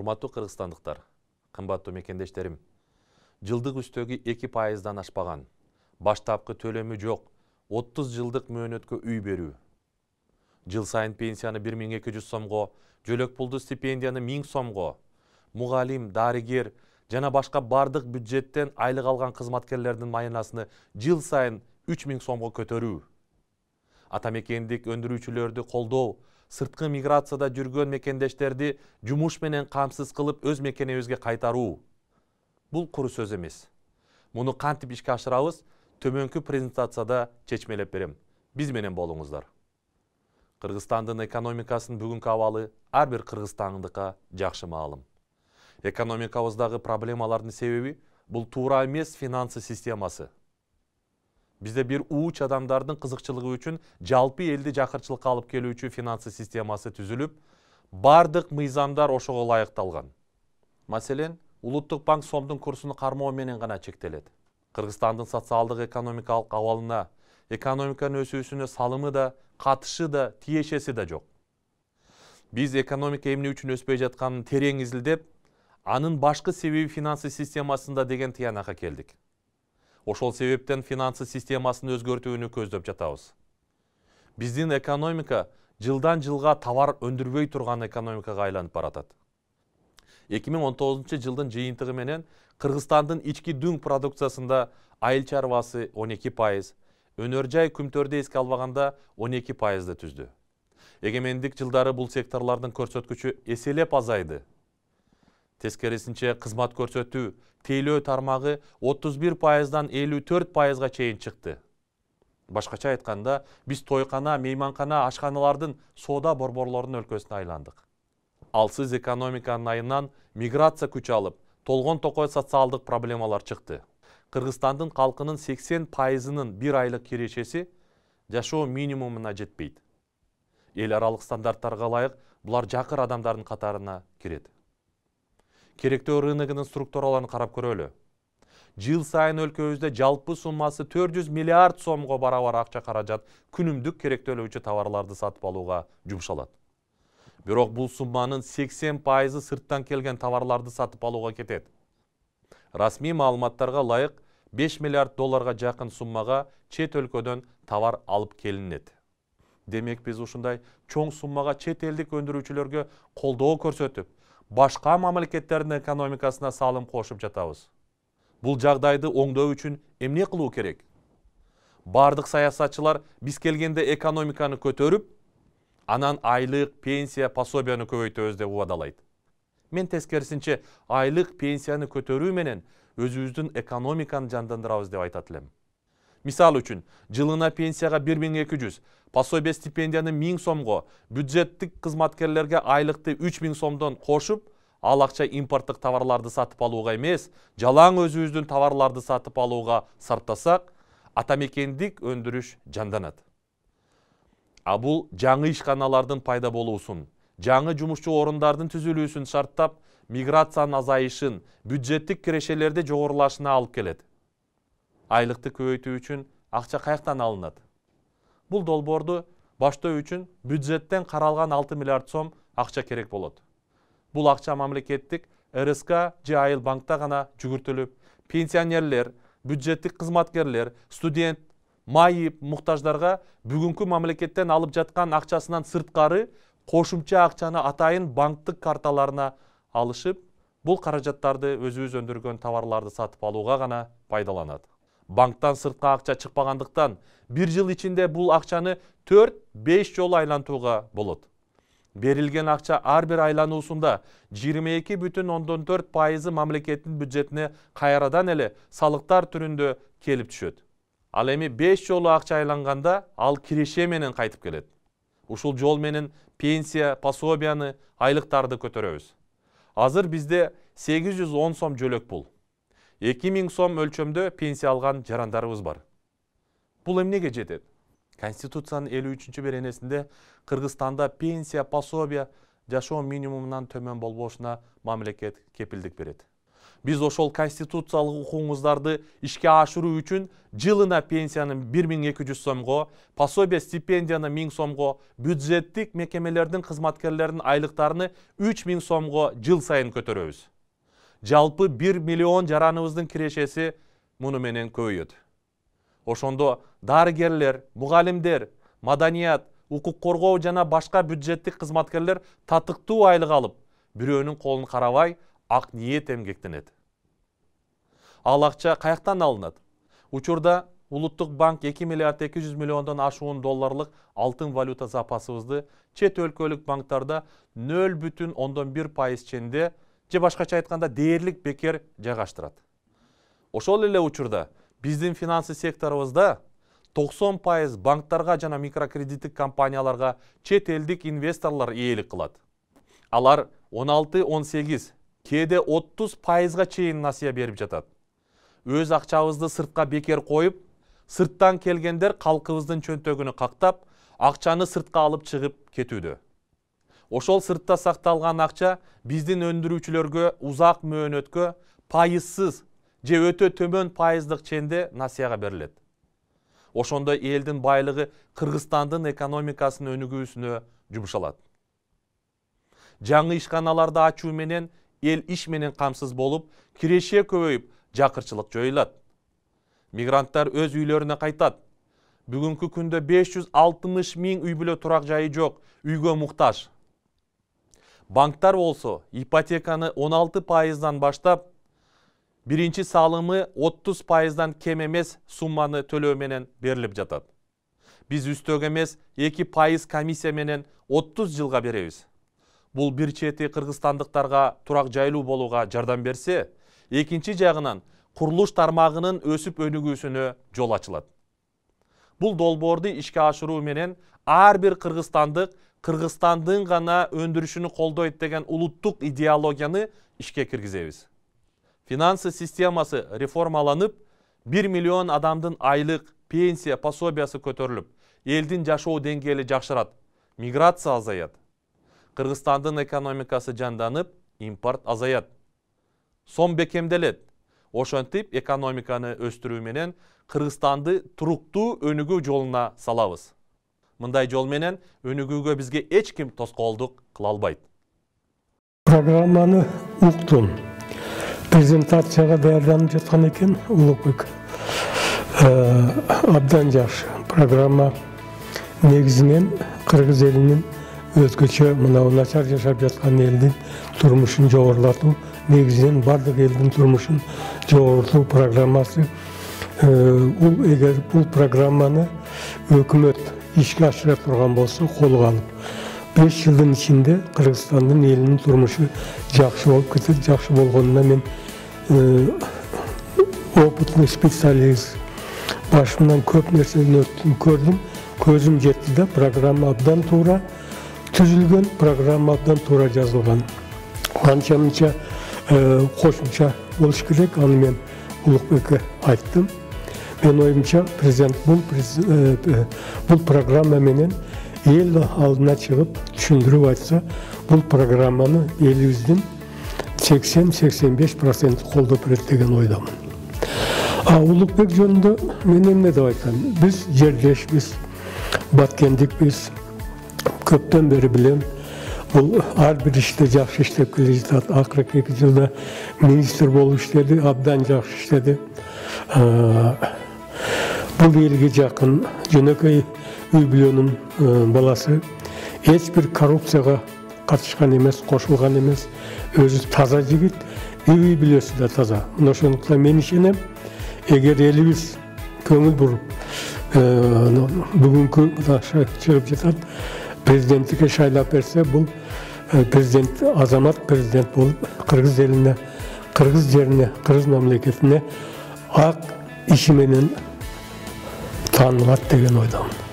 Урматтуу кыргызстандыктар, кымбаттуу мекендештерим, жылдык үстөгү 2%дан ашпаган, баштапкы төлөмү жок 30 жылдык мөөнөткө үй берүү. Жыл сайын пенсияны 1200 сомго, жөлөк пулду стипендияны 1000 сомго, мугалим, дарыгер жана башка бардык бюджеттен айлык алган кызматкерлердин майынасыны жыл сайын 3000 сомго көтөрүү. Атамекендик өндүрүүчүлөрдү колдоо, сырткы миграцияда жүргөн мекендештерди жумуш менен камсыз кылып өз мекенибизге кайтаруу. Бул куру сөз эмес. Муну кантип ишке ашырабыз, төмөнкү презентацияда чечмелеп берем. Биз менен болуңуздар. Кыргызстандын экономикасынын бүгүнкү абалы ар бир кыргызстандыкка жакшы маалым. Экономикабыздагы проблемалардын себеби бул туура эмес финансы системасы. Бизде бир ууч адамдардын кызыкчылыгы үчүн жалпы элди жакырчылыкка алып келүүчү финансы системасы түзүлүп, бардык мыйзамдар ошого ылайыкталган. Маселен, Улуттук банк сомдун курсуну кармоо менен гана чектелет. Кыргызстандын социалдык экономикалык абалына, экономиканын өсүүсүнө салымы да, катышы да, тиешеси да жок. Биз экономика эмне үчүн өспөй жатканын терең изилдеп, анын башкы себеби финансы системасында деген тыянакка келдик. Ошол себептен финансы системасын өзгөртүүнү көздөп жатабыз. Биздин экономика жылдан жылга товар өндүрбөй турган экономикага айланып баратат. 2019 жылдын жыйынтыгы менен Кыргызстандын ички дүң продукциясында айыл чарбасы 12%, өнөр жай күмтөрдү эске албаганда 12%ды түздү. Эгемендик жылдары бул секторлордун көрсөткүчү эселеп азайды. Тескерисинче кызмат көрсөтүү, тейлөө тармагы 31%дан 54%га чейин чыкты. Башкача айтканда, биз тойкана, мейманкана, ашканалардын соода борборлорунун өлкөсүнө айландык. Алсыз экономиканын айынан миграция күч алып, толгон токой социалдык проблемалар чыкты. Кыргызстандын калкынын 80%-нын бир айлык кирешеси жашоо минимумуна жетпейт. Эл аралык стандарттарга ылайык булар жакыр адамдардын катарына кирет. Керектөө рыногунун структураларын карап көрөлү. Жыл сайын өлкөбүздө жалпы суммасы 400 миллиард сомго барабар акча каражат күнүмдүк керектөлүүчү товарларды сатып алууга жумшалат. Бирок бул сумманын 80%-ы сырттан келген товарларды сатып алууга кетет. Расмий маалыматтарга ылайык 5 миллиард долларга жакын суммага чет өлкөдөн товар алып келинет. Демек биз ушундай чоң суммага чет элдик өндүрүүчүлөргө колдоо көрсөтүп, башка мамлекеттердин экономикасына салым кошуп жатабыз. Бул жагдайды оңдоо үчүн эмне кылуу керек? Бардык саясатчылар биз келгенде экономиканы көтөрүп, анан айлык, пенсия, пособияны көбөйтөбүз деп убадалайт. Мен тескерисинче айлык, пенсияны көтөрүү менен өзүбүздүн экономиканы жандандырабыз деп айтат элем. Мисалы үчүн, жылына пенсияга 1200, пособия стипендияны 1000 сомго, бюджеттик кызматкерлерге айлыкты 3000 сомдон кошуп, ал акча импорттук товарларды сатып алууга эмес, жалаң өзүбүздүн товарларды сатып алууга сарптасак, атамекендик өндүрүш жанданат. А бул жаңы ишканалардын пайда болуусун, жаңы жумушчу орундардын түзүлүүсүн шарттап, миграциянын азайышын, бюджеттик кирешелерди жогорулашына алып келет. Айлыкты көбөйтүү үчүн акча каяктан алынат? Бул долбоорду баштоо үчүн бюджеттен каралган 6 миллиард сом акча керек болот. Бул акча мамлекеттик РСК же айыл банкта гана жүгүртүлүп, пенсионерлер, бюджеттик кызматкерлер, студент, майып, муктаждарга бүгүнкү мамлекеттен алып жаткан акчасынан сырткары кошумча акчаны атайын банктык карталарына алышып, бул каражаттарды өзүбүз өндүргөн товарларды сатып алууга гана пайдаланат. Банктан сыртка акча чыкпагандыктан, бир жыл ичинде бул акчаны 4-5 жолу айлантууга болот. Берилген акча ар бир айлануусунда 22,4% мамлекеттин бюджетине кайрадан эле салыктар түрүндө келип түшөт. Ал эми 5 жолу акча айланганда ал киреше менен кайтып келет. Ушул жол менен пенсия, пособияны, айлыктарды көтөрөбүз. Азыр бизде 810 сом жөлөк пул. 2000 сом өлчөмдө пенсия алган жарандарыбыз бар. Бул эмнеге жетет? Конституциянын 53-чү беренесинде Кыргызстанда пенсия, пособия жашоо минимумунан төмөн болбошуна мамлекет кепилдик берет. Биз ошол конституциялык укугуңуздарды ишке ашыруу үчүн жылына пенсияны 1200 сомго, пособие стипендияны 1000 сомго, бюджеттик мекемелердин кызматкерлеринин айлыктарыны 3000 сомго жыл сайын көтөрөбүз. Жалпы 1 миллион жараныбыздын кирешеси муну менен көбөйөт. Ошондо дарыгерлер, мугалимдер, маданият, укук коргоо жана башка бюджеттик кызматкерлер татыктуу айлык алып, бирөөнүн колун карабай, ак ниет эмгектенет. Ал акча каяктан алынат? Учурда Улуттук банк 2 миллиард 200 миллиондон ашуун долларлык алтын валюта запасыбызды чет өлкөлүк банктарда 0,1% ченде же башкача айтканда дээрлик бекер жайгаштырат. Ошол эле учурда биздин финансы секторубузда 90% банктарга жана микрокредиттик компанияларга чет элдик инвесторлор ээлик кылат. Алар 16-18, кээде 30%га чейин насыя берип жатат. Өз акчабызды сыртка бекер коюп, сырттан келгендер калкыбыздын чөнтөгүнү кактап, акчаны сыртка алып чыгып кетүүдө. Ошол сыртта сакталган акча биздин өндүрүүчүлөргө узак мөөнөткө пайызсыз же өтө төмөн пайыздык ченде насыяга берилет. Ошондо элдин байлыгы Кыргызстандын экономикасынын өнүгүүсүнө жумшалат. Жаңы ишканаларды ачуу менен эл иш менен камсыз болуп, киреше көбөйүп, жакырчылык жоюлат. Мигранттар өз үйлөрүнө кайтат. Бүгүнкү күндө 560 000 үй бүлө турак жайы жок, үйгө муктаж. Банктар болсо ипотеканы 16%дан баштап, биринчи салымы 30%дан кем эмес сумманы төлөө менен берилип жатат. Биз үстөк эмес 2% комиссия менен 30 жылга беребиз. Бул бир чети кыргызстандыктарга турак жайлуу болууга жардам берсе, экинчи жагынан курулуш тармагынын өсүп өнүгүүсүнө жол ачылат. Бул долбоорду ишке ашыруу менен ар бир кыргызстандык Кыргызстандын гана өндүрүшүнү колдойт деген улуттук идеологияны ишке киргизебиз. Финансы системасы реформаланып, 1 миллион адамдын айлык, пенсия, пособиясы көтөрүлүп, элдин жашоо деңгээли жакшырат, миграция азаят. Кыргызстандын экономикасы жанданып, импорт азаят. Сом бекемделет. Ошентип экономиканы өстүрүү менен Кыргызстанды туруктуу өнүгүү жолуна салабыз. Мындай жол менен өнүгүүгө бизге эч ким тоскоолдук кыла албайт. Программаны уктум. Презентацияга даярданып жаткан экен Улукбек. Абдан жакшы. Программа негизинен кыргыз элинин өзгөчө мынау начар жашап жаткан элдин турмушун жогорулатуу, негизинен бардык элдин турмушун жогорулатуу программасы. Эгер бул программаны өкмөт ишке ашыра турган болсо, колго алып, 5 жылдын ичинде Кыргызстандын элинин турмушу жакшы болуп кетет. Жакшы болгонуна мен опытный специалист, башымдан көп нерсени көрдүм, көзүм жетти да, программа абдан туура түзүлгөн, программа абдан туура жазылган. Канча-мынча кошумча болуш керек, аны мен Улукбекке айттым. Мен оюмча президент бул программа менен эл алдына чыгып түшүндүрүп айтса, бул программаны элибиздин 80-85% колдоп берет деген ойдамын. Улукбек жөнүндө мен эмне деп айтам? Биз жердешпиз, баткендикпиз. Көптөн бери билем. Бул ар бир иште жакшы иштеп келе жатат. Акыркы 2 жылда министр болуп иштеди, абдан жакшы иштеди. Бул элге жакын, жөнөкөй үй бүлөнүн баласы, эч бир коррупцияга катышкан эмес, кошулган эмес, өзү таза жигит, үй бүлөсү да таза. Ошондуктан мен ишенем, эгер элибиз көңүл буруп, бүгүнкү чыгып жатат, президенттикке шайлап берсе, бул президент, азамат президент болуп, кыргыз элине, кыргыз жерине, кыргыз мамлекетине ак иши менен таанылат деген ойдамын.